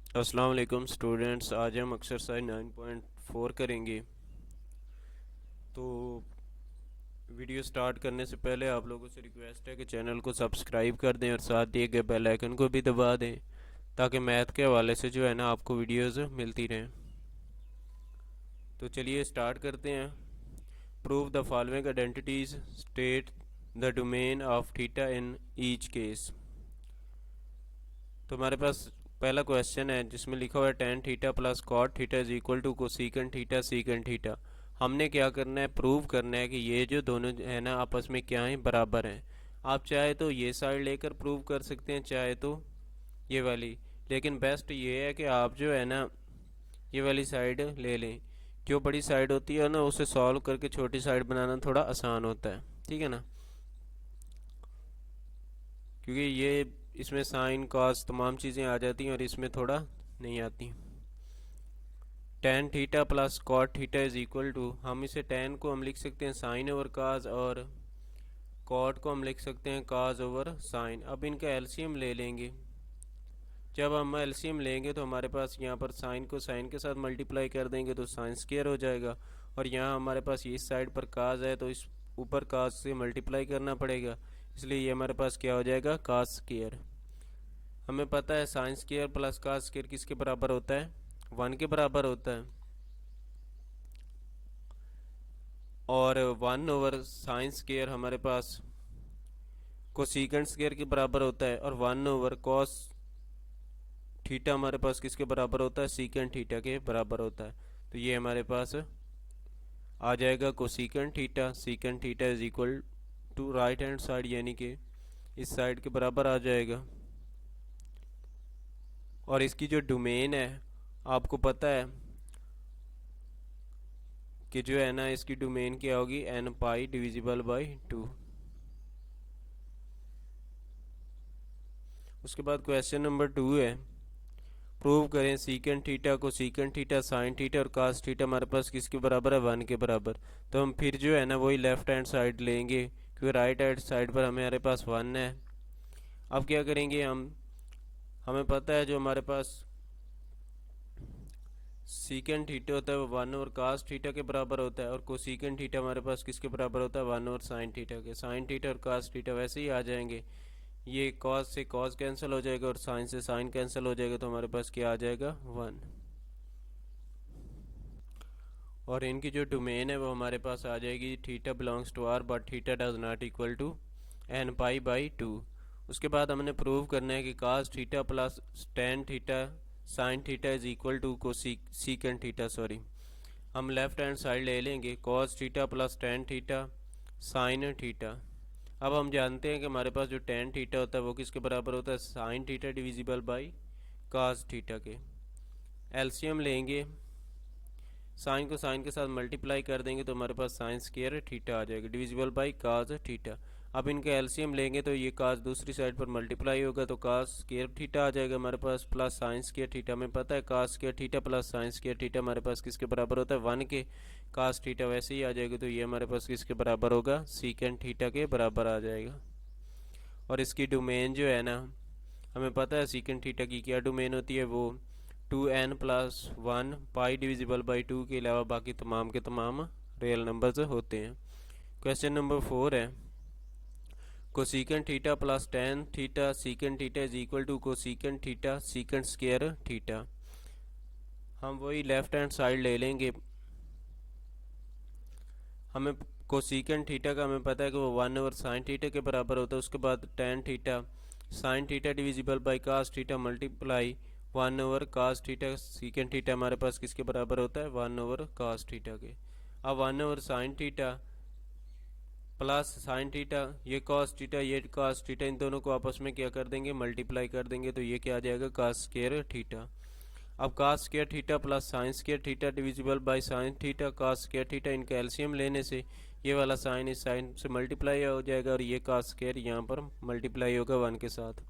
अस्सलाम वालेकुम स्टूडेंट्स। आज हम एक्सरसाइज 9.4 करेंगे। तो वीडियो स्टार्ट करने से पहले आप लोगों से रिक्वेस्ट है कि चैनल को सब्सक्राइब कर दें और साथ दिए गए बेल आइकन को भी दबा दें ताकि मैथ के हवाले से जो है ना आपको वीडियोस मिलती रहें। तो चलिए स्टार्ट करते हैं। Prove the following identities, state the domain of theta in each case. तो हमारे पास पहला क्वेश्चन है जिसमें लिखा हुआ है tan theta plus cot theta is equal to cosecant theta secant theta. हमने क्या करना है, प्रूव करना है कि ये जो दोनों है ना आपस में क्या है, बराबर हैं। आप चाहे तो ये साइड लेकर प्रूव कर सकते हैं, चाहे तो ये वाली, लेकिन बेस्ट ये है कि आप जो है ना ये वाली साइड ले लें। जो बड़ी साइड होती है ना उसे सॉल्व करके छोटी साइड बनाना थोड़ा आसान होता है, ठीक है ना, क्योंकि ये इसमें साइन कॉस तमाम चीज़ें आ जाती हैं और इसमें थोड़ा नहीं आती। Tan theta plus cot theta is equal to, हम इसे टेन को हम लिख सकते हैं साइन ओवर काज और कॉट को हम लिख सकते हैं काज ओवर साइन। अब इनका एलसीएम ले लेंगे। जब हम एलसीएम लेंगे तो हमारे पास यहाँ पर साइन को साइन के साथ मल्टीप्लाई कर देंगे तो साइन स्क्वायर हो जाएगा, और यहाँ हमारे पास इस साइड पर काज है तो इस ऊपर काज से मल्टीप्लाई करना पड़ेगा, इसलिए ये हमारे पास क्या हो जाएगा, काज स्क्वायर। हमें पता है साइन स्क्वायर प्लस काज स्क्वायर किसके बराबर होता है, 1 के बराबर होता है। और 1 ओवर साइन स्क्वायर हमारे पास कोसीकेंट स्क्वायर के बराबर होता है, और 1 ओवर कॉस थीटा हमारे पास किसके बराबर होता है, सीकेंट थीटा के बराबर होता है। तो ये हमारे पास आ जाएगा cosecant theta secant theta is equal to right hand side, यानी कि इस साइड के बराबर आ जाएगा। और इसकी जो डोमेन है आपको पता है कि जो है ना इसकी डोमेन क्या होगी, एन पाई डिविजिबल बाई 2। उसके बाद क्वेश्चन नंबर 2 है, प्रूव करें सीकेंट थीटा को सीकेंट थीटा साइन थीटा और कास थीटा हमारे पास किसके बराबर है, 1 के बराबर। तो हम फिर जो है ना वही लेफ्ट हैंड साइड लेंगे क्योंकि राइट हैंड साइड पर हमारे पास 1 है। अब क्या करेंगे हम, हमें पता है जो हमारे पास सीकेंट थीटा होता है वो 1 ओवर कास थीटा के बराबर होता है, और कोसीकेंट थीटा हमारे पास किसके बराबर होता है, 1 ओवर साइन थीटा के। साइन थीटा और कास थीटा वैसे ही आ जाएंगे, ये कॉस से कॉस कैंसिल हो जाएगा और साइन से साइन कैंसिल हो जाएगा, तो हमारे पास क्या आ जाएगा, 1। और इनकी जो डोमेन है वो हमारे पास आ जाएगी theta belongs to R but theta does not equal to n pi by 2। उसके बाद हमने प्रूव करना है कि cos theta plus tan theta sine theta is equal to cosecant theta, sorry, हम लेफ्ट हैंड साइड ले लेंगे cos theta plus tan theta sine theta. अब हम जानते हैं कि हमारे पास जो टेन थीटा होता है वो किसके बराबर होता है, sine theta divisible by cos theta के। एलसीएम लेंगे, साइन को साइन के साथ मल्टीप्लाई कर देंगे तो हमारे पास साइन स्क्वायर थीटा आ जाएगा डिविजिबल बाई काज थीटा। अब इनका एलसीएम लेंगे तो ये काज दूसरी साइड पर मल्टीप्लाई होगा तो काज स्क्वायर थीटा आ जाएगा हमारे पास, प्लस साइन स्क्वायर थीटा। हमें पता है cos square theta plus sine square theta हमारे पास किसके बराबर होता है, 1 के। काज थीटा वैसे ही आ जाएगा तो ये हमारे पास किसके बराबर होगा, सीकेंट थीटा के बराबर आ जाएगा। और इसकी डोमेन जो है ना हमें पता है सीकेंट थीटा की क्या डोमेन होती है, वो 2n plus 1 pi divisible by 2 के अलावा बाकी तमाम के तमाम रियल नंबर्स होते हैं। क्वेश्चन नंबर 4 है, cosecant theta plus tan theta secant theta is equal to cosecant theta secant square theta. हम वही लेफ्ट हैंड साइड ले लेंगे। हमें कोसीकेंट थीटा का हमें पता है कि वो 1 ओवर साइन थीटा के बराबर होता है। उसके बाद tan theta sine theta divisible by cos theta multiply 1 over cos theta secant theta हमारे पास किसके बराबर होता है, 1 ओवर कास थीटा के। अब 1 over sine theta plus sine theta, ये कॉस थीटा ये कास थीटा, इन दोनों को आपस में क्या कर देंगे, मल्टीप्लाई कर देंगे तो ये क्या आ जाएगा, कास स्क्वायर थीटा। अब cos square theta plus sine square theta divisible by sine theta cos square theta, इनका एलसीएम लेने से ये वाला साइन इस साइन से मल्टीप्लाई हो जाएगा और ये कास स्क्वायर यहाँ पर मल्टीप्लाई होगा 1 के साथ।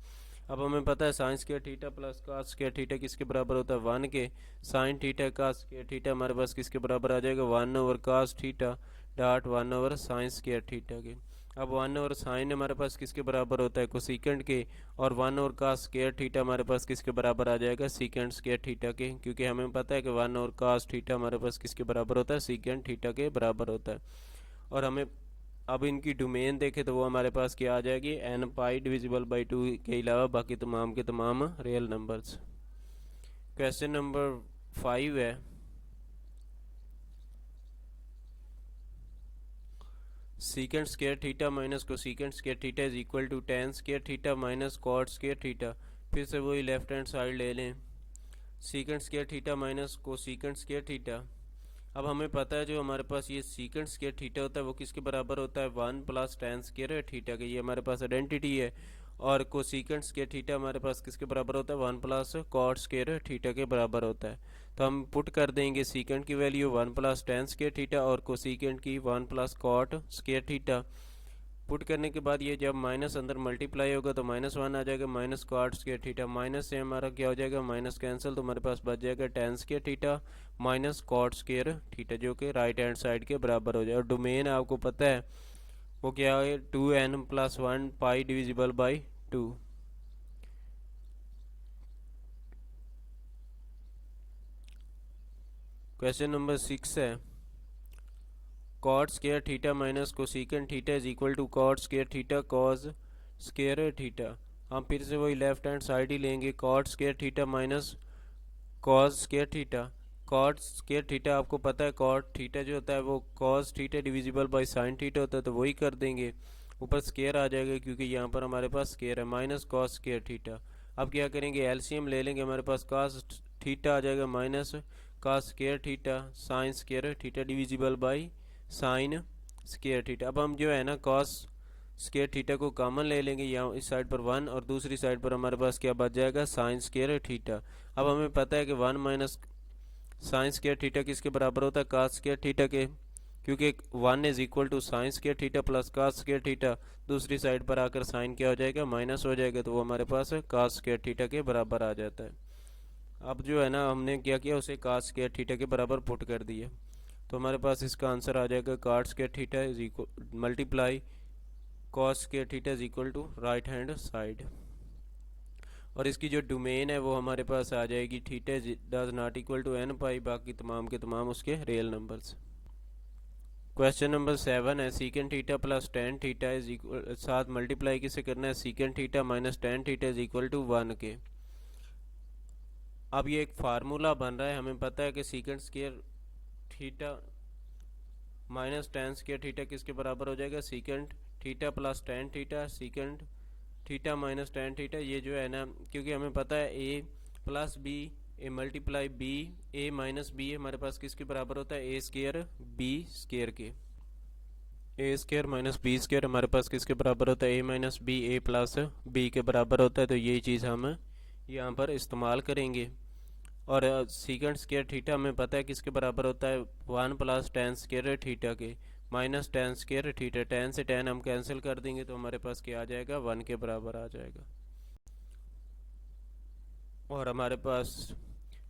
अब हमें पता है sine square theta plus cos square theta किसके बराबर होता है, 1 के। Sine theta cos square theta हमारे पास किसके बराबर आ जाएगा, 1 over cos theta dot 1 over sine square theta के। अब 1 और साइन हमारे पास किसके बराबर होता है, कोसेकेंट के, और 1 और कास स्क्वायर थीटा हमारे पास किसके बराबर आ जाएगा, सीकेंट स्क्वायर थीटा के, क्योंकि हमें पता है कि 1 और कास थीटा हमारे पास किसके बराबर होता है, सीकेंट थीटा के बराबर होता है। और हमें अब इनकी डोमेन देखें तो वो हमारे पास क्या आ जाएगी, एन पाई डिविजिबल बाई 2 के अलावा बाकी तमाम के तमाम रियल नंबर्स। क्वेश्चन नंबर 5 है, secant square theta minus cosecant square theta is equal to tan square theta minus cot square theta. फिर से वही लेफ्ट हैंड साइड ले लें, secant square theta minus cosecant square theta. अब हमें पता है जो हमारे पास ये सीकेंट स्क्वायर थीटा होता है वो किसके बराबर होता है, 1 प्लस टेन स्क्वायर थीटा के, ये हमारे पास आइडेंटिटी है। और कोसीकेंट स्क्वायर थीटा हमारे पास किसके बराबर होता है, 1 प्लस कॉट स्क्वायर थीटा के बराबर होता है। तो हम पुट कर देंगे सीकेंट की value 1 plus tan square theta और कोसीकेंट की 1 plus cot square theta. Put करने के बाद ये जब माइनस अंदर मल्टीप्लाई होगा तो -1 आ जाएगा, minus cot square theta, minus से हमारा क्या हो जाएगा, माइनस कैंसिल, तो हमारे पास बच जाएगा tan square theta minus cot square theta, जो कि राइट हैंड साइड के बराबर हो जाए। और डोमेन आपको पता है वो क्या है, 2n+1 pi divisible by 2। Question number 6 है, cot square theta minus cosecant theta is equal to cot square theta cos square theta. हम फिर से वही लेफ्ट हैंड साइड ही लेंगे, cot square theta minus cos square theta. Cot square theta आपको पता है, कॉट थीटा जो होता है वो cos theta divisible by sine theta होता है, तो वही कर देंगे, ऊपर स्क्वायर आ जाएगा क्योंकि यहाँ पर हमारे पास स्क्वायर है, माइनस कॉस स्क्वायर थीटा। अब क्या करेंगे, एलसीएम ले लेंगे, हमारे पास कॉस थीटा आ जाएगा minus cos square theta sine square theta divisible by sign square theta. अब हम जो है ना कॉस स्क्वायर थीटा को कॉमन ले लेंगे, यहाँ इस साइड पर 1 और दूसरी साइड पर हमारे पास क्या बच जाएगा, साइन स्क्वायर थीटा। अब हमें पता है कि 1 माइनस साइन स्क्वायर थीटा किसके बराबर होता है, कास स्क्वायर थीटा के, क्योंकि 1 is equal to sine square theta plus cos square theta, दूसरी साइड पर आकर साइन क्या हो जाएगा, माइनस हो जाएगा, तो वो हमारे पास कास स्क्वायर थीटा के बराबर आ जाता है। अब जो है ना हमने क्या किया, उसे कास स्क्वायर थीटा के बराबर पुट कर दिया, तो हमारे पास इसका आंसर आ जाएगा cot square theta is equal multiply cos square theta is equal to right hand side. और इसकी जो डोमेन है वो हमारे पास आ जाएगी theta does not equal to n pi, बाकी तमाम के तमाम उसके रियल नंबर्स। क्वेश्चन नंबर 7 है, secant theta plus tan theta is equal, साथ मल्टीप्लाई किसे करना है, secant theta minus tan theta is equal to 1 के। अब ये एक फार्मूला बन रहा है, हमें पता है कि secant square theta minus ten square theta किसके बराबर हो जाएगा, secant theta plus tan theta secant theta minus tan theta. ये जो है ना, क्योंकि हमें पता है ए plus B A multiply B A minus B हमारे पास किसके बराबर होता है, ए स्क्वायर बी स्क्वायर के, ए स्क्वायर माइनस बी स्क्वायर हमारे पास किसके बराबर होता है, ए माइनस बी ए प्लस बी के बराबर होता है। तो यही चीज़ हम यहाँ पर इस्तेमाल करेंगे। और सीकेंट स्क्वायर थीटा हमें पता है किसके बराबर होता है, 1 प्लस टेन स्क्वायर थीटा के, minus ten square theta, ten से टेन हम कैंसिल कर देंगे तो हमारे पास क्या आ जाएगा, 1 के बराबर आ जाएगा। और हमारे पास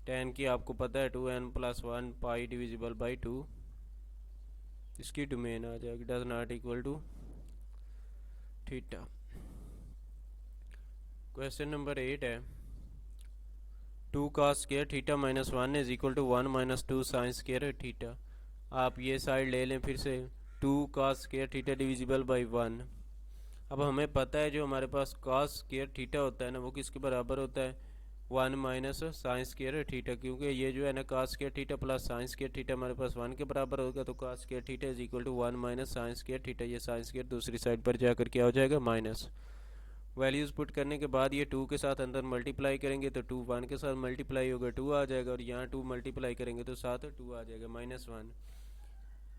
टेन की आपको पता है 2n+1 पाई डिविजिबल बाई 2, इसकी डोमेन आ जाएगी does not equal to theta. Question number 8 है, 2 cos square theta minus 1 is equal to 1 minus 2 sine square theta. आप ये साइड ले लें फिर से, 2 cos square theta divisible by 1। अब हमें पता है जो हमारे पास cos स्क्वायर थीटा होता है ना वो किसके बराबर होता है, 1 माइनस साइन स्क्वायर थीटा, क्योंकि ये जो है ना cos square theta plus sine square theta हमारे पास 1 के बराबर होगा, तो cos square theta is equal to 1 minus sine square theta, ये साइन स्क्वायर दूसरी साइड पर जाकर क्या हो जाएगा, माइनस। वैल्यूज़ पुट करने के बाद ये 2 के साथ अंदर मल्टीप्लाई करेंगे तो 2 1 के साथ मल्टीप्लाई होगा 2 आ जाएगा, और यहाँ 2 मल्टीप्लाई करेंगे तो साथ 2 आ जाएगा, -1।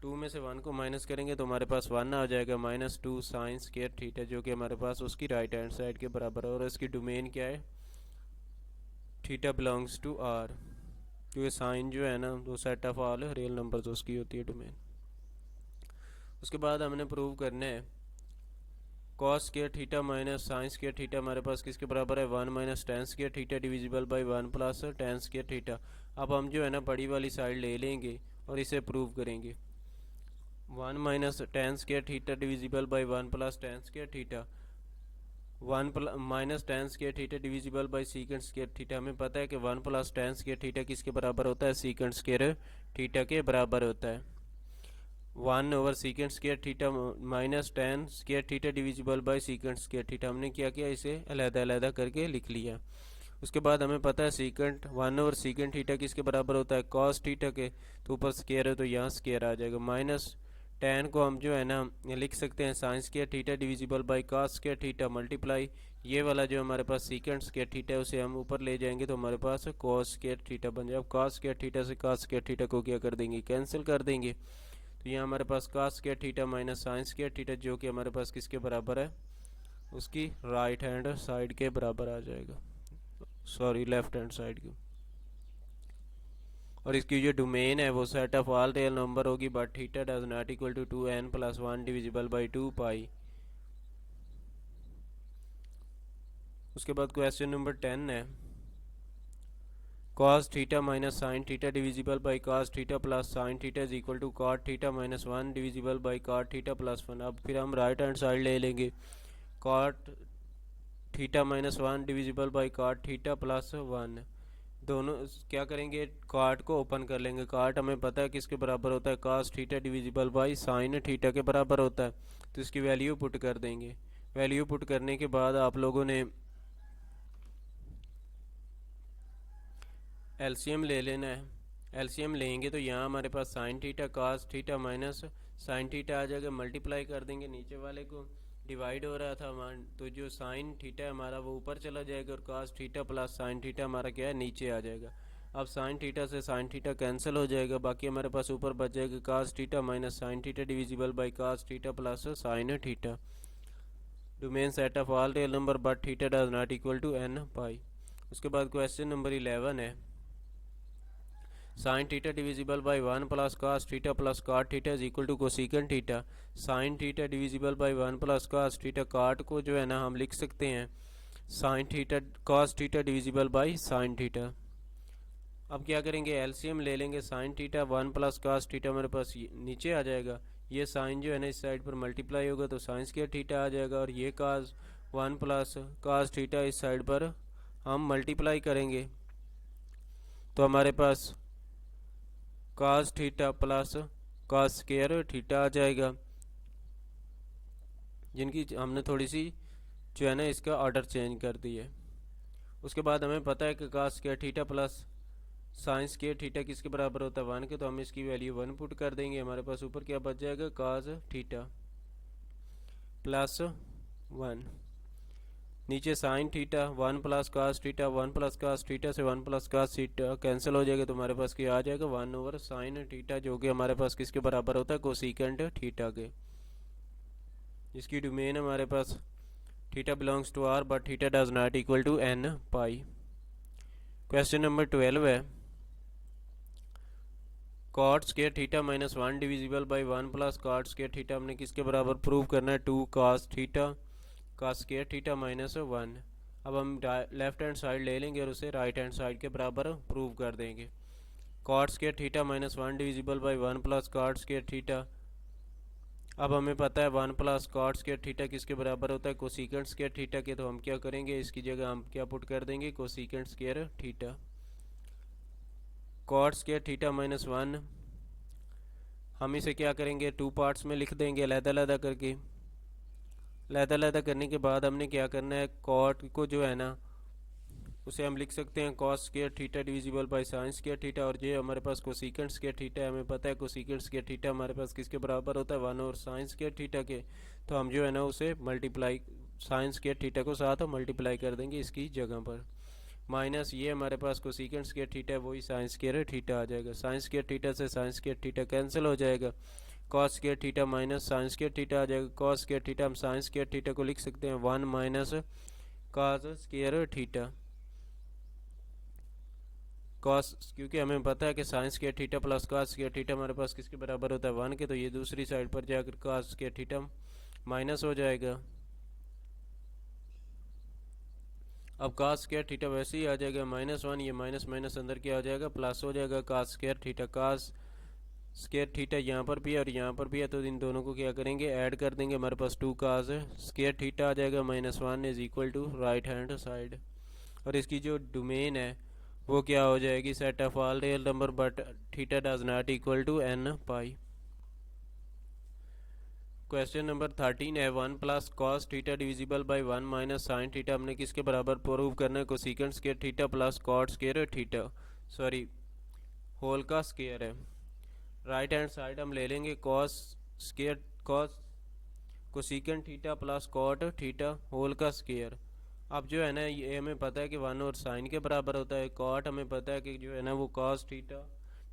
2 में से 1 को माइनस करेंगे तो हमारे पास 1 आ जाएगा, -2 साइन स्क्वायर थीटा, जो कि हमारे पास उसकी राइट हैंड साइड के बराबर है। और इसकी डोमेन क्या है, थीटा बिलोंग्स टू आर, क्योंकि साइन जो है ना वो set of all real numbers उसकी होती है डोमेन। उसके बाद हमने प्रूव करना है cos square theta minus sine square theta हमारे पास किसके बराबर है, 1 minus ten square theta divisible by 1 plus tan square theta. अब हम जो है ना बड़ी वाली साइड ले लेंगे और इसे प्रूव करेंगे। 1 minus ten square theta divisible by 1 plus tan square theta, 1 minus ten square theta divisible by secant square theta. हमें पता है कि 1 प्लस टेन स्केयर थीटा किसके बराबर होता है, सीकेंट स्केयर थीटा के बराबर होता है। 1 over secant square theta minus ten square theta divisible by secant square theta. हमने क्या किया, इसे अलहदा अलहदा करके लिख लिया। उसके बाद हमें पता है सीकेंट 1 ओवर सीकेंट थीटा किसके बराबर होता है, कॉस थीटा के। तो ऊपर स्केयर है तो यहाँ स्केयर आ जाएगा। माइनस टेन को हम जो है ना लिख सकते हैं sign square theta divisible by cos square theta multiply ये वाला जो हमारे पास सीकेंट स्केयर थीटा है उसे हम ऊपर ले जाएंगे तो हमारे पास कॉस स्केयर थीटा बन जाए। अब कॉस स्केयर थीटा से कॉस स्केयर थीटा को क्या कर देंगे, कैंसिल कर देंगे। तो यहाँ हमारे पास cos square theta minus sine square theta जो कि हमारे पास किसके बराबर है, उसकी राइट हैंड साइड के बराबर आ जाएगा, सॉरी लेफ्ट हैंड साइड की। और इसकी जो डोमेन है वो set of all real number होगी but theta does not equal to 2n plus 1 divisible by 2 pi. उसके बाद क्वेश्चन नंबर 10 है, cos theta minus sine theta divisible by cos theta plus sine theta is equal to cot theta minus 1 divisible by cot theta plus 1। अब फिर हम right hand side ले लेंगे, cot theta minus 1 divisible by cot theta plus 1। दोनों क्या करेंगे, cart को open कर लेंगे। कार्ट हमें पता है किसके बराबर होता है, cos theta divisible by sine theta के बराबर होता है। तो इसकी वैल्यू पुट कर देंगे। वैल्यू पुट करने के बाद आप लोगों ने एलसीएम ले लेना है। एलसीएम लेंगे तो यहाँ हमारे पास sine theta cos theta minus sine theta आ जाएगा, मल्टीप्लाई कर देंगे। नीचे वाले को डिवाइड हो रहा था मान, तो जो साइन थीटा है हमारा वो ऊपर चला जाएगा और cos theta plus sine theta हमारा क्या है, नीचे आ जाएगा। अब साइन थीटा से साइन थीटा कैंसिल हो जाएगा, बाकी हमारे पास ऊपर बच जाएगा cos theta minus sine theta divisible by cos theta plus sine theta. Domain set of all real number but theta does not equal to n pi. उसके बाद क्वेश्चन नंबर 11 है, sine theta divisible by 1 plus cos theta plus cot theta is equal to cosecant theta. Sine theta divisible by 1 plus cos theta, cot को जो है ना हम लिख सकते हैं sine theta cos theta divisible by sine theta. अब क्या करेंगे, एलसीएम ले लेंगे। Sine theta 1 plus cos theta मेरे पास नीचे आ जाएगा, ये साइन जो है ना इस साइड पर मल्टीप्लाई होगा तो साइन स्क्वायर थीटा आ जाएगा, और ये cos 1 प्लस cos थीटा इस साइड पर हम मल्टीप्लाई करेंगे तो हमारे पास cos theta plus cos square theta आ जाएगा, जिनकी हमने थोड़ी सी जो है ना इसका ऑर्डर चेंज कर दिया है। उसके बाद हमें पता है कि cos square theta plus sine square theta किसके बराबर होता है, 1 के। तो हम इसकी वैल्यू 1 पुट कर देंगे। हमारे पास ऊपर क्या बच जाएगा, cos थीटा प्लस 1, नीचे sign theta 1 plus cos theta, 1 plus cos theta से 1 प्लस cos थीटा कैंसिल हो जाएगा तो हमारे पास क्या आ जाएगा, 1 ओवर साइन थीटा जो कि हमारे पास किसके बराबर होता है, कोसिकेंट थीटा के। इसकी डोमेन हमारे पास theta belongs to R but theta does not equal to n pi. Question number 12 है, cot square theta minus 1 divisible by 1 plus cot square theta हमने किसके बराबर प्रूव करना है, 2 cos theta cos square theta minus 1। अब हम left hand side ले लेंगे और उसे राइट हैंड साइड के बराबर प्रूव कर देंगे। cot square theta minus 1 divisible by 1 plus cot square theta. अब हमें पता है 1 प्लस cot स्क्वायर थीटा किसके बराबर होता है, कोसिकेंट स्क्वायर थीटा के। तो हम क्या करेंगे, इसकी जगह हम क्या पुट कर देंगे, cosecant square theta. cot square theta minus 1 हम इसे क्या करेंगे, 2 पार्ट्स में लिख देंगे अलहदा अलहदा करके। अलहदा अलहदा करने के बाद हमने क्या करना है, cot को जो है ना उसे हम लिख सकते हैं cos square theta divisible by sign square theta, और ये हमारे पास कोसिकेंट स्क्वायर थीटा है। हमें पता है कोसिकेंट स्क्वायर थीटा हमारे पास किसके बराबर होता है, 1 और साइन स्क्वायर थीटा के। तो हम जो है ना उसे मल्टीप्लाई साइन स्क्वायर थीटा को साथ मल्टीप्लाई कर देंगे इसकी जगह पर। माइनस ये हमारे पास कोसिकेंट स्क्वायर थीटा है, वही साइन स्क्वायर थीटा आ जाएगा। साइन स्क्वायर थीटा से साइन स्क्वायर थीटा कैंसिल हो जाएगा, cos square theta minus sine square theta आ जाएगा। cos स्क्वायर थीटा हम साइन स्क्वायर थीटा को लिख सकते हैं 1 minus cos square theta cos, क्योंकि हमें पता है कि sine square theta plus cos square theta हमारे पास किसके बराबर होता है, 1 के। तो ये दूसरी साइड पर जाकर cos स्क्वायर थीटा माइनस हो जाएगा। अब cos स्क्वायर थीटा वैसे ही आ जाएगा -1, ये माइनस माइनस अंदर क्या हो जाएगा, प्लस हो जाएगा cos square theta. cos square theta यहाँ पर भी है और यहाँ पर भी है, तो इन दोनों को क्या करेंगे, ऐड कर देंगे। हमारे पास 2 काज है, स्केयर थीटा आ जाएगा -1 is equal to right hand side. और इसकी जो डोमेन है वो क्या हो जाएगी, set of all real number but theta does not equal to n pi. Question number 13 है 1 plus cos theta divisible by 1 minus sine theta. हमने किसके बराबर प्रूव करना है, cosecant square theta plus cot square theta, sorry whole का square है। Right hand side हम ले लेंगे cos square cos cosecant theta plus cot theta whole का स्केयर। अब जो है ना ये हमें पता है कि 1 और साइन के बराबर होता है, कॉट हमें पता है कि जो है ना वो cos theta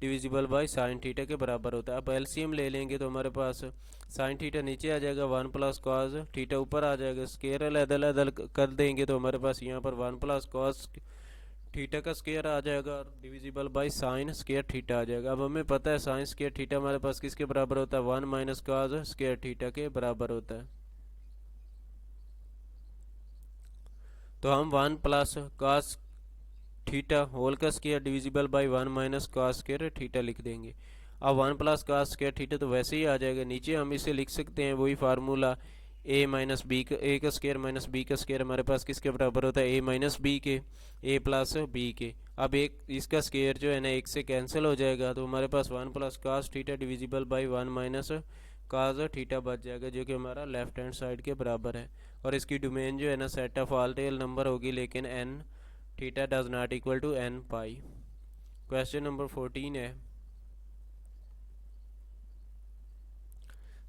divisible by sine theta के बराबर होता है। अब एलसीएम ले लेंगे तो हमारे पास साइन थीटा नीचे आ जाएगा, 1 प्लस कॉस थीटा ऊपर आ जाएगा, स्केयर अलग कर देंगे तो हमारे पास यहाँ पर 1 प्लस कॉस थीटा का स्केयर आ जाएगा और divisible by sine square theta आ जाएगा। अब हमें पता है साइन स्केयर थीटा हमारे पास किसके बराबर होता है, 1 माइनस कॉस स्केयर थीटा के बराबर होता है। तो हम 1 प्लस कॉस थीटा होल का square divisible by 1 minus cos square theta लिख देंगे। अब 1 प्लस कॉस स्केयर थीटा तो वैसे ही आ जाएगा, नीचे हम इसे लिख सकते हैं वही फार्मूला ए माइनस बी का, ए का स्केयर माइनस बी का स्केयर हमारे पास किसके बराबर होता है, ए माइनस बी के, ए प्लस बी के। अब एक इसका स्केयर जो है ना एक से कैंसिल हो जाएगा तो हमारे पास 1 plus cos theta divisible by 1 minus cos theta बच जाएगा, जो कि हमारा लेफ्ट हैंड साइड के बराबर है। और इसकी डोमेन जो है ना set of all real number होगी, लेकिन n theta does not equal to n pi. Question number 14 है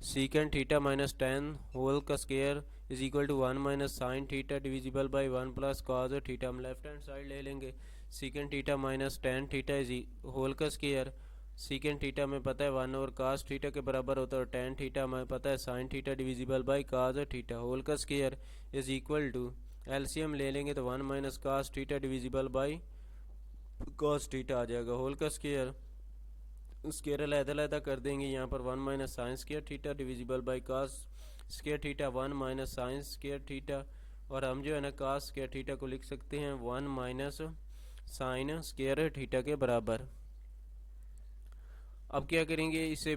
secant theta minus tan whole का square is equal to 1 minus sine theta divisible by 1 plus cos theta. हम left hand side ले लेंगे, secant theta minus tan theta is whole का square, secant theta में पता है 1 और कास थीटा के बराबर होता है, और टेन थीटा हमें पता है sine theta divisible by cos theta whole का square is equal to, LCM ले लेंगे तो 1 minus cos theta divisible by cos theta आ जाएगा होल का स्केयर, स्केयर अलग कर देंगे। यहाँ पर 1 minus sine square theta divisible by cos square theta 1 minus sine square theta, और हम जो है ना कास स्केयर थीटा को लिख सकते हैं 1 माइनस साइन स्केयर थीटा के बराबर। अब क्या करेंगे, इसे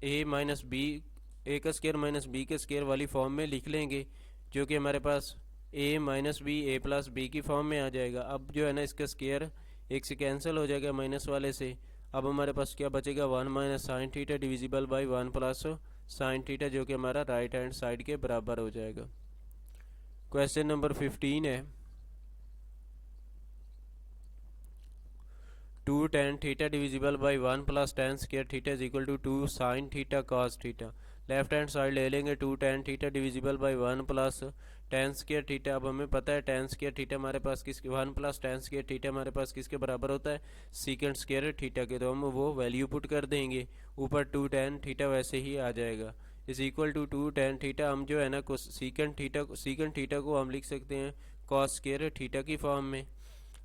ए माइनस बी, ए का स्केयर माइनस बी के स्केयर वाली फॉर्म में लिख लेंगे, जो कि हमारे पास ए माइनस बी ए प्लस बी की फॉर्म में आ जाएगा। अब जो है ना इसका स्केयर एक से कैंसिल हो जाएगा माइनस वाले से। अब हमारे पास क्या बचेगा, 1 minus sine theta divisible by 1 plus sine theta, जो कि हमारा राइट हैंड साइड के बराबर हो जाएगा। क्वेश्चन नंबर 15 है 2 tan theta divisible by 1 plus tan square theta is equal to 2 sine theta cos theta. Left hand side ले लेंगे, 2 tan theta divisible by 1 plus tan square theta. अब हमें पता है टेन स्केयर थीटा हमारे पास किसके, 1 प्लस टेन स्केयर थीटा हमारे पास किसके बराबर होता है, सीकेंट स्केयर थीटा के, तो हम वो वैल्यू पुट कर देंगे ऊपर, 2 tan थीटा वैसे ही आ जाएगा is equal to 2 tan theta. हम जो है ना सीकेंट थीटा को हम लिख सकते हैं कॉस स्केयर थीटा की फॉर्म में।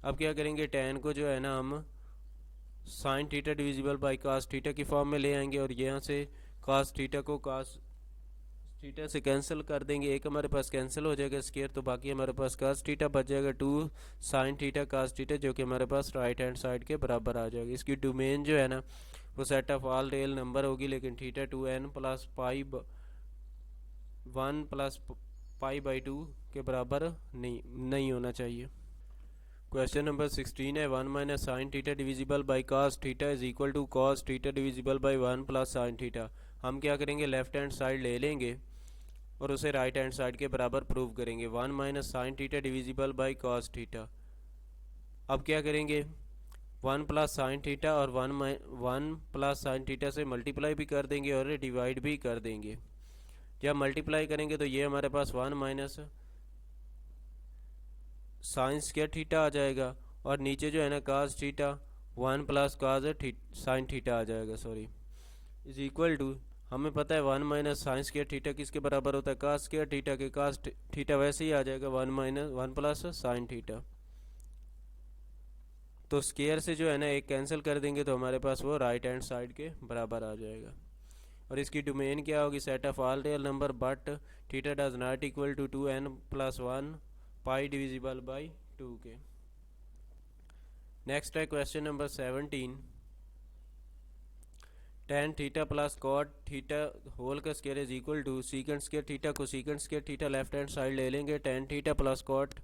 अब क्या करेंगे, टेन को जो है ना हम sine theta divisible by cos theta की फॉर्म में ले आएंगे, और यहाँ से कास थीटा को कास थीटा से कैंसिल कर देंगे, एक हमारे पास कैंसिल हो जाएगा स्केयर, तो बाकी हमारे पास कास थीटा बच जाएगा 2 साइन थीटा कास थीटा, जो कि हमारे पास राइट हैंड साइड के बराबर आ जाएगा। इसकी डोमेन जो है ना वो set of all real number होगी, लेकिन theta 2n plus pi 1 plus pi by 2 के बराबर नहीं होना चाहिए। क्वेश्चन नंबर 16 है 1 minus sine theta divisible by cos theta is equal to cos theta divisible by 1 plus sine theta. हम क्या करेंगे, लेफ्ट हैंड साइड ले लेंगे और उसे राइट हैंड साइड के बराबर प्रूव करेंगे, 1 minus sine theta divisible by cos theta. अब क्या करेंगे, 1 प्लस साइन थीटा और 1 प्लस साइन थीटा से मल्टीप्लाई भी कर देंगे और डिवाइड भी कर देंगे। जब मल्टीप्लाई करेंगे तो ये हमारे पास 1 माइनस साइन स्क्वायर थीटा आ जाएगा, और नीचे जो है ना cos theta 1 plus cos sine theta आ जाएगा, सॉरी, इज इक्वल टू, हमें पता है 1 माइनस साइन स्क्वायर थीटा किसके बराबर होता है, कास स्क्वायर थीटा के, कास थीटा वैसे ही आ जाएगा 1 प्लस साइन थीटा। तो स्क्वायर से जो है ना एक कैंसिल कर देंगे तो हमारे पास वो राइट हैंड साइड के बराबर आ जाएगा। और इसकी डोमेन क्या होगी, set of all real number but theta does not equal to 2n plus 1 pi divisible by 2 के। नेक्स्ट है question number 17, tan theta plus cot theta whole का square is equal to secant square theta को secant square theta left hand side ले लेंगे। tan theta plus cot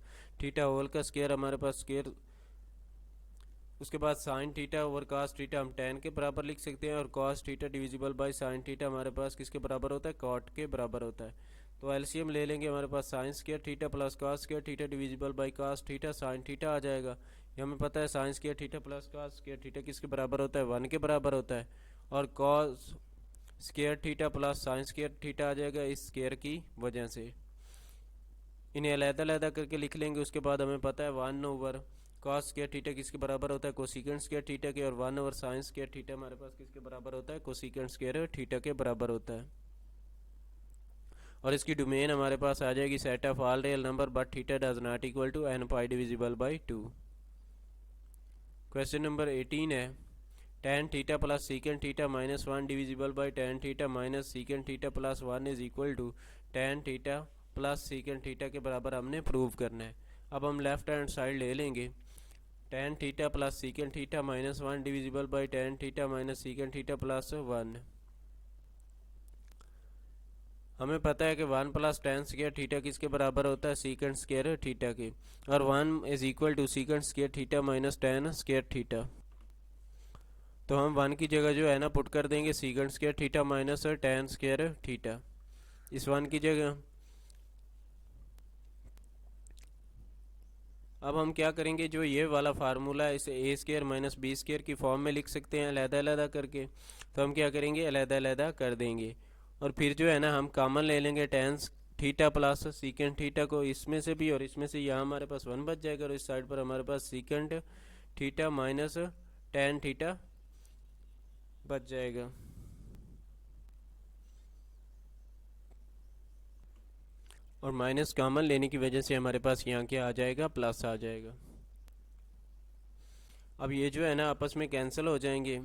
theta whole का square हमारे पास square, उसके बाद sine theta over cos theta हम tan के बराबर लिख सकते हैं, और cos theta divisible by sine theta हमारे पास किसके बराबर होता है, cot के बराबर होता है। तो एलसीएम ले लेंगे, हमारे पास sine square theta plus cos square theta divisible by cos theta sine theta आ जाएगा। ये हमें पता है sine square theta plus cos square theta किसके बराबर होता है, 1 के बराबर होता है, और cos square theta plus sine square theta आ जाएगा इस स्क्वायर की वजह से। इन्हें अलग-अलग करके लिख लेंगे। उसके बाद हमें पता है 1 ओवर cos स्क्वायर थीटा किसके बराबर होता है, कोसिकेंट स्क्वायर थीटा के, और 1 ओवर साइन स्क्वायर थीटा हमारे पास किसके बराबर होता है, कोसिकेंट स्क्वायर थीटा के बराबर होता है। और इसकी डोमेन हमारे पास आ जाएगी set of all real number but theta does not equal to n pi divisible by 2। Question number 18 है tan theta plus secant theta minus 1 divisible by tan theta minus secant theta plus 1 is equal to tan theta plus secant theta के बराबर हमने prove करना है। अब हम left hand side ले लेंगे। tan theta plus secant theta minus 1 divisible by tan theta minus secant theta plus 1। हमें पता है कि 1 प्लस tan स्क्वायर थीटा किसके बराबर होता है, सीकेंट स्क्वायर थीटा के, और 1 is equal to secant square theta minus tan square theta. तो हम 1 की जगह जो है ना पुट कर देंगे secant square theta minus tan square theta इस 1 की जगह। अब हम क्या करेंगे, जो ये वाला फार्मूला है इसे ए स्क्वायर माइनस बी स्क्वायर की फॉर्म में लिख सकते हैं अलग-अलग करके। तो हम क्या करेंगे, अलग-अलग कर देंगे, और फिर जो है ना हम कॉमन ले लेंगे tan theta plus secant theta को, इसमें से भी और इसमें से, यहाँ हमारे पास 1 बच जाएगा, और इस साइड पर हमारे पास secant theta minus tan theta बच जाएगा। और माइनस कॉमन लेने की वजह से हमारे पास यहाँ क्या आ जाएगा, प्लस आ जाएगा। अब ये जो है ना आपस में कैंसिल हो जाएंगे,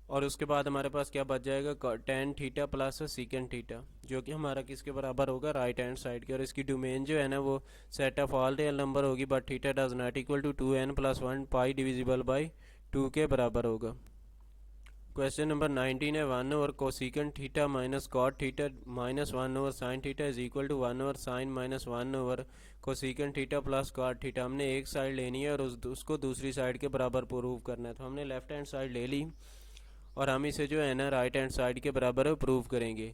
और उसके बाद हमारे पास क्या बच जाएगा, tan theta plus secant theta, जो कि हमारा किसके बराबर होगा, राइट हैंड साइड के। और इसकी डोमेन जो है ना वो set of all real number होगी but theta does not equal to 2n plus 1 pi divisible by 2 के बराबर होगा। क्वेश्चन नंबर 19 है 1 over cosecant theta minus cot theta minus 1 over sine theta is equal to 1 over sine minus 1 over cosecant theta plus cot theta. हमने एक side लेनी है और उसको दूसरी साइड के बराबर प्रूव करना है। तो हमने लेफ्ट हैंड साइड ले ली, और हम इसे जो है ना राइट हैंड साइड के बराबर प्रूव करेंगे।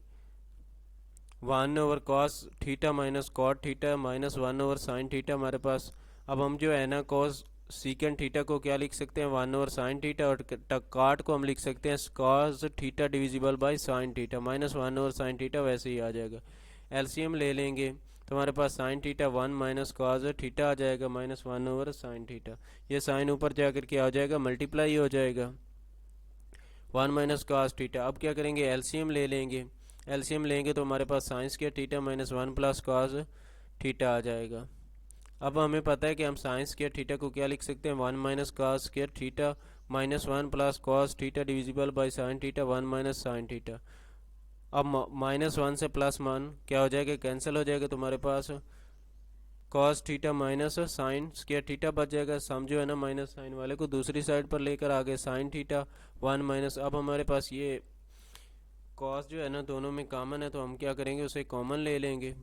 1 over cos theta minus cot theta minus 1 over sine theta हमारे पास। अब हम जो है ना कॉस सीकेंट थीटा को क्या लिख सकते हैं, 1 ओवर साइन थीटा, और कॉट को हम लिख सकते हैं cos theta divisible by sine theta minus 1 over sine theta, वैसे ही आ जाएगा। एलसीएम ले लेंगे तो हमारे पास sine theta 1 minus cos theta आ जाएगा माइनस 1 ओवर साइन थीटा। ये साइन ऊपर जाकर क्या हो जाएगा, मल्टीप्लाई हो जाएगा 1 माइनस कॉस थीटा। अब क्या करेंगे, एलसीएम ले लेंगे। एलसीएम लेंगे तो हमारे पास sine square theta minus 1 plus cos theta आ जाएगा। अब हमें पता है कि हम साइन स्क्वायर थीटा को क्या लिख सकते हैं, 1 minus cos square theta minus 1 plus cos theta divisible by sine theta 1 minus sine theta. अब माइनस 1 से प्लस 1 क्या हो जाएगा, कैंसिल हो जाएगा, तो हमारे पास cos theta minus sine square theta बच जाएगा। समझो है ना, माइनस साइन वाले को दूसरी साइड पर लेकर आ गए, साइन थीटा 1 माइनस। अब हमारे पास ये कॉस जो है ना दोनों में कॉमन है, तो हम क्या करेंगे, उसे कॉमन ले लेंगे।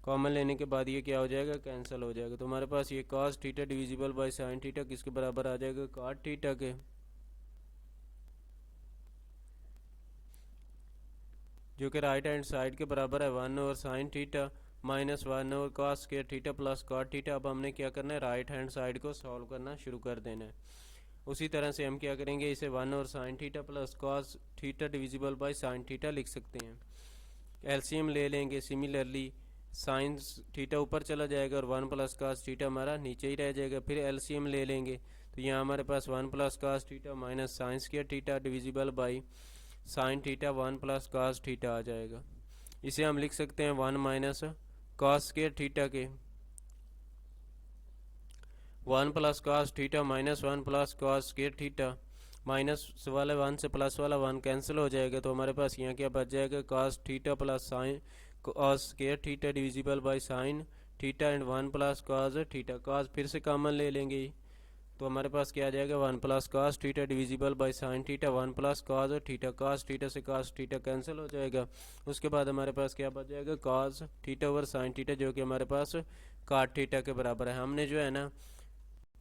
कॉमन लेने के बाद ये क्या हो जाएगा, कैंसिल हो जाएगा। तो हमारे पास ये cos theta divisible by sine theta किसके बराबर आ जाएगा, कॉट थीटा के। जो कि राइट हैंड साइड के बराबर है 1 over sine theta minus 1 over cos square theta plus cot theta. अब हमने क्या करना है, राइट हैंड साइड को सॉल्व करना शुरू कर देना है। उसी तरह से हम क्या करेंगे, इसे 1 over sine theta plus cos theta divisible by sine theta लिख सकते हैं। एलसीएम ले लेंगे। सिमिलरली साइन थीटा ऊपर चला जाएगा और 1 प्लस कास थीटा हमारा नीचे ही रह जाएगा। फिर एलसीएम ले लेंगे तो यहाँ हमारे पास 1 plus cos theta minus sine square theta divisible by sine theta 1 plus cos theta आ जाएगा। इसे हम लिख सकते हैं 1 माइनस कास स्क्वायर थीटा के 1 plus cos theta minus 1 plus cos square theta. Minus वाला 1 से प्लस वाला 1 कैंसिल हो जाएगा, तो हमारे पास यहाँ क्या बच जाएगा, cos theta plus sine cos square theta divisible by sine theta and 1 plus cos theta. Cos फिर से कॉमन ले लेंगे, तो हमारे पास क्या आ जाएगा, 1 plus cos theta divisible by sine theta, 1 plus cos theta, cos theta से कास थीटा कैंसिल हो जाएगा। उसके बाद हमारे पास क्या बच जाएगा, cos theta over sine theta, जो कि हमारे पास काट थीटा के बराबर है। हमने जो है ना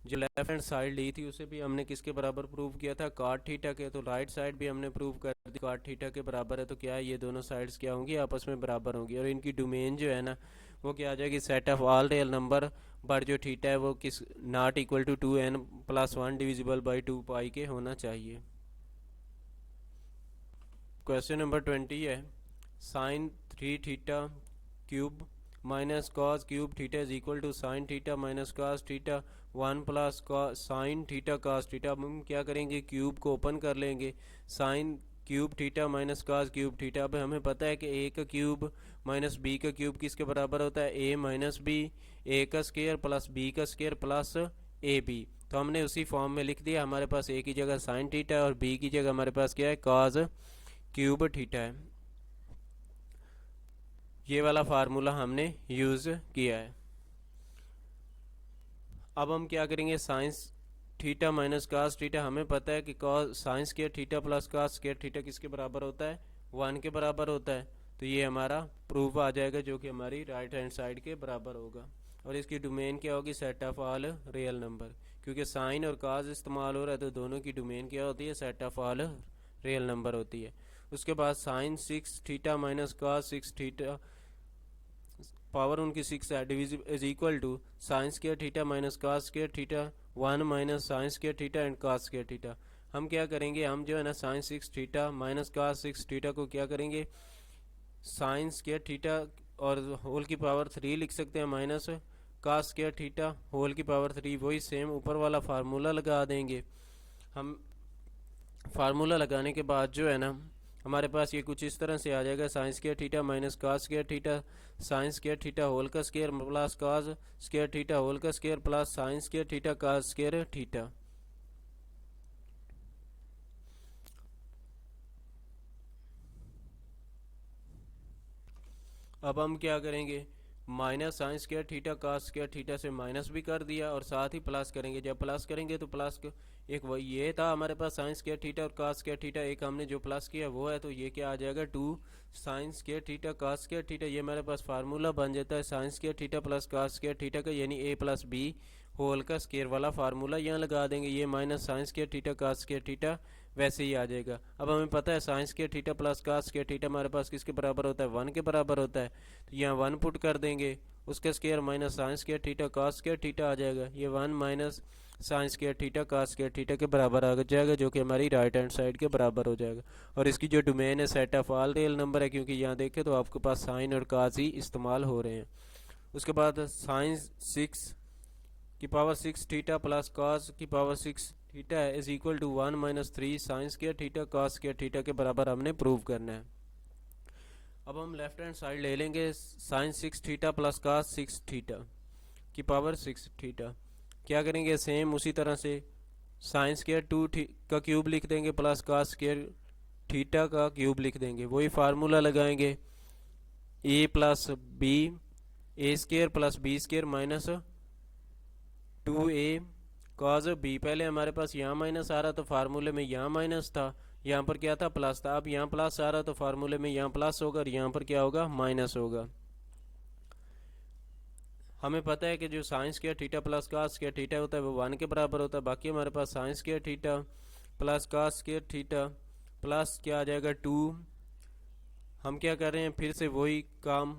जो लेफ्ट हैंड साइड ली थी उसे भी हमने किसके बराबर प्रूव किया था, काट थीटा के। तो राइट साइड भी हमने प्रूव कर दी काट थीटा के बराबर है। तो क्या है, ये दोनों साइड्स क्या होंगी, आपस में बराबर होंगी। और इनकी डोमेन जो है ना वो क्या आ जाएगी, set of all real number, but जो थीटा है वो किस not equal to 2n+1 divisible by 2 pi के होना चाहिए। क्वेश्चन नंबर 20 है, sine 3 theta cube minus cos cube theta is equal to sine theta minus cos theta 1 plus sine theta cos theta. अब हम क्या करेंगे, क्यूब को ओपन कर लेंगे, sine cube theta minus cos cube theta. अब हमें पता है कि ए का क्यूब माइनस बी का क्यूब किसके बराबर होता है, ए माइनस बी, ए का स्केयर प्लस बी का स्केयर प्लस ए बी। तो हमने उसी फॉर्म में लिख दिया, हमारे पास ए की जगह साइन थीटा और बी की जगह हमारे पास क्या है, कॉस क्यूब थीटा है। ये वाला फार्मूला हमने यूज़ किया है। अब हम क्या करेंगे, sine theta minus cos theta, हमें पता है कि cos sine square theta plus cos square theta किसके बराबर होता है, 1 के बराबर होता है। तो ये हमारा प्रूफ आ जाएगा, जो कि हमारी राइट हैंड साइड के बराबर होगा। और इसकी डोमेन क्या होगी, set of all real number. क्योंकि साइन और कास इस्तेमाल हो रहा है तो दोनों की डोमेन क्या होती है, set of all real number होती है। उसके बाद sine 6 theta minus cos 6 theta, power उनकी 6 है, divisible is equal to sine square theta minus cos square theta 1 minus sine square theta and cos square theta. हम क्या करेंगे, हम जो है ना sine 6 theta minus cos 6 theta को क्या करेंगे, साइन स्क्वायर थीटा और होल की पावर 3 लिख सकते हैं, minus cos square theta whole की पावर 3, वही सेम ऊपर वाला फार्मूला लगा देंगे। हम फार्मूला लगाने के बाद जो है ना हमारे पास ये कुछ इस तरह से आ जाएगा, sine square theta minus cos square theta, sine square theta whole का square plus cos square theta whole का square plus sine square theta cos square theta. अब हम क्या करेंगे, minus sine square theta cos square theta से minus भी कर दिया और साथ ही प्लस करेंगे। जब प्लस करेंगे तो प्लस एक वो ये था हमारे पास साइन स्क्वायर थीटा और कास स्क्वायर थीटा, एक हमने जो प्लस किया वो है, तो ये क्या आ जाएगा 2 sine square theta cos square theta. ये हमारे पास फार्मूला बन जाता है sine square theta plus cos square theta का, यानी ए प्लस बी होल का स्क्वायर वाला फार्मूला यहाँ लगा देंगे। ये minus sine square theta cos square theta वैसे ही आ जाएगा। अब हमें पता है sine square theta plus cos square theta हमारे पास किसके बराबर होता है, 1 के बराबर होता है। तो यहाँ 1 पुट कर देंगे, उसका square minus sine square theta cos square theta आ जाएगा। ये 1 minus sine square theta cos square theta के बराबर आ जाएगा, जो कि हमारी राइट हैंड साइड के बराबर हो जाएगा। और इसकी जो डोमेन है set of all real number है, क्योंकि यहाँ देखें तो आपके पास साइन और कास ही इस्तेमाल हो रहे हैं। उसके बाद साइन 6 की पावर 6 थीटा प्लस कास की पावर 6 थीटा है is equal to 1 minus 3 sine square theta cos square theta के बराबर हमने प्रूव करना है। अब हम लेफ्ट हैंड साइड ले लेंगे, sine 6 theta plus cos 6 theta की पावर 6 थीटा। क्या करेंगे, सेम उसी तरह से साइन स्क्वायर 2 का क्यूब लिख देंगे प्लस कास स्क्वायर थीटा का क्यूब लिख देंगे। वही फार्मूला लगाएंगे, A plus B, A square plus B square minus 2a cos B. पहले हमारे पास यहाँ माइनस आ रहा तो फार्मूले में यहाँ माइनस था, यहाँ पर क्या था, प्लस था। अब यहाँ प्लस आ रहा तो फार्मूले में यहाँ प्लस होगा और यहाँ पर क्या होगा, माइनस होगा। हमें पता है कि जो sine square theta plus cos square theta होता है वो 1 के बराबर होता है। बाकी हमारे पास sine square theta plus cos square theta plus क्या आ जाएगा 2। हम क्या कर रहे हैं, फिर से वही काम,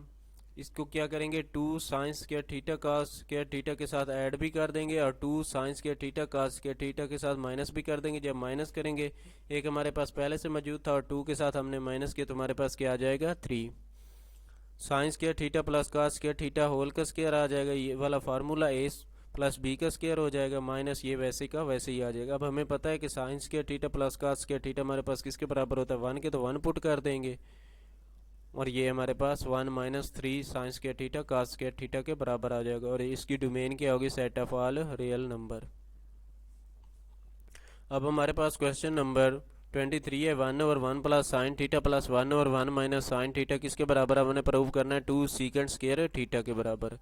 इसको क्या करेंगे 2 sine square theta cos square theta के साथ ऐड भी कर देंगे और 2 sine square theta cos square theta के साथ माइनस भी कर देंगे। जब माइनस करेंगे, एक हमारे पास पहले से मौजूद था और 2 के साथ हमने माइनस किया तो हमारे पास क्या आ जाएगा 3 sine square theta plus cos square theta whole का स्क्वायर आ जाएगा। ये वाला फार्मूला ए प्लस बी का स्क्वायर हो जाएगा, माइनस ये वैसे का वैसे ही आ जाएगा। अब हमें पता है कि sine square theta plus cos square theta हमारे पास किसके बराबर होता है, 1 के, तो 1 पुट कर देंगे और ये हमारे पास 1 minus 3 sine square theta cos square theta के बराबर आ जाएगा। और इसकी डोमेन क्या होगी, set of all real number. अब हमारे पास क्वेश्चन नंबर 23 है, 1/1 plus sine theta plus 1/1 minus sine theta किसके बराबर हमने प्रूव करना है, 2 सीकेंड स्क्वायर थीटा के बराबर।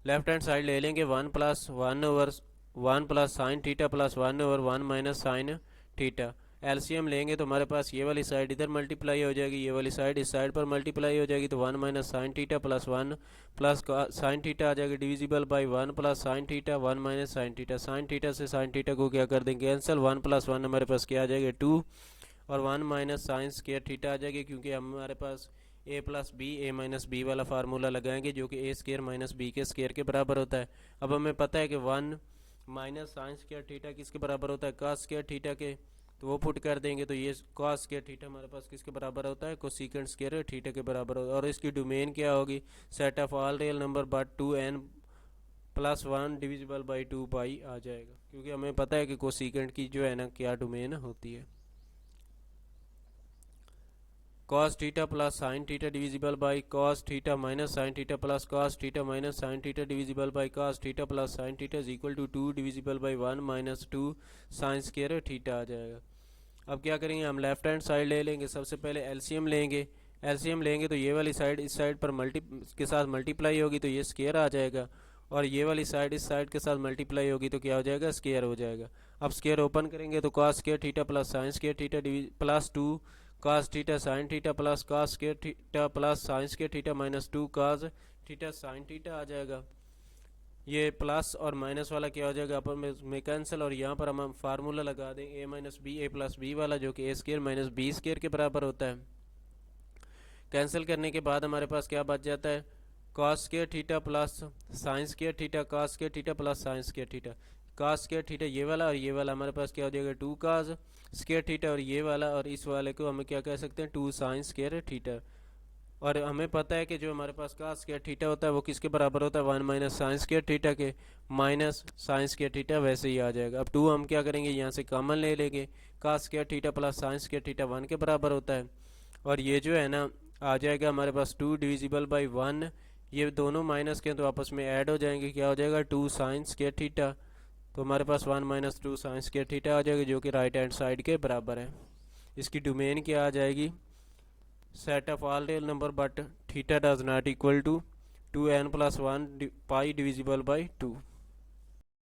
लेफ्ट हैंड साइड ले लेंगे, 1 plus 1/1 1 plus sine theta plus 1 और 1 माइनस साइन थीटा। एलसीएम लेंगे तो हमारे पास ये वाली साइड इधर मल्टीप्लाई हो जाएगी, ये वाली साइड इस साइड पर मल्टीप्लाई हो जाएगी, तो 1 minus sine theta plus 1 plus sine theta आ जाएगा divisible by 1 plus sine theta 1 minus sine theta. Sine theta से साइन थीटा को क्या कर देंगे कैंसिल, 1 प्लस 1 हमारे पास क्या आ जाएगा 2 और 1 माइनस साइन स्क्वायर थीटा आ जाएगी, क्योंकि हमारे पास ए प्लस बी ए माइनस बी वाला फार्मूला लगाएंगे जो कि ए स्क्वायर माइनस बी के स्क्वायर के बराबर होता है। अब हमें पता है कि 1 माइनस साइन स्क्वायर थीटा किसके बराबर होता है, कॉस स्क्वायर थीटा के, तो वो पुट कर देंगे तो ये कॉस स्क्वायर थीटा हमारे पास किसके बराबर होता है, कोसेकेंट स्क्वायर थीटा के बराबर होता है। और इसकी डोमेन क्या होगी, set of all real number but 2n plus 1 divisible by 2 पाई आ जाएगा, क्योंकि हमें पता है कि कोसेकेंट की जो है ना क्या डोमेन होती है। cos theta plus sine theta divisible by cos theta minus sine theta plus cos theta minus sine theta divisible by cos theta plus sine theta is equal to 2 divisible by 1 minus 2 sine square theta आ जाएगा। अब क्या करेंगे, हम left hand side ले लेंगे, सबसे पहले एलसीएम लेंगे। एलसीएम लेंगे तो ये वाली साइड इस साइड पर के साथ मल्टीप्लाई होगी तो ये स्क्वायर आ जाएगा, और ये वाली साइड इस साइड के साथ मल्टीप्लाई होगी तो क्या हो जाएगा, स्क्वायर हो जाएगा। अब स्क्वायर ओपन करेंगे तो cos square theta plus sine square theta plus 2 cos theta sine theta plus cos square theta plus sine square theta minus 2 cos theta sine theta आ जाएगा। ये प्लस और माइनस वाला क्या हो जाएगा आपस में कैंसिल, और यहाँ पर हम फार्मूला लगा देंगे ए माइनस बी ए प्लस बी वाला जो कि ए स्क्वायर माइनस बी स्क्वायर के बराबर होता है। कैंसिल करने के बाद हमारे पास क्या बच जाता है, cos square theta plus sine square theta cos square theta plus sine square theta. cos square theta ये वाला और ये वाला हमारे पास क्या हो जाएगा 2 cos स्क्वायर थीटा, और ये वाला और इस वाले को हमें क्या कह सकते हैं 2 साइन स्क्वायर थीटा। और हमें पता है कि जो हमारे पास cos स्क्वायर थीटा होता है वो किसके बराबर होता है 1 माइनस साइन स्क्वायर थीटा के, माइनस साइन स्क्वायर थीटा वैसे ही आ जाएगा। अब 2 हम क्या करेंगे यहाँ से कॉमन ले लेंगे, cos square theta plus sine square theta 1 के बराबर होता है, और ये जो है ना आ जाएगा हमारे पास 2 डिविजिबल बाई 1, ये दोनों माइनस के तो आपस में ऐड हो जाएंगे, क्या हो जाएगा 2 साइन स्क्वायर थीटा, तो हमारे पास 1 माइनस 2 साइन स्क्वायर थीटा आ जाएगा जो कि राइट हैंड साइड के बराबर है। इसकी डोमेन क्या आ जाएगी, set of all real number but theta does not equal to 2n plus 1 pi divisible by 2।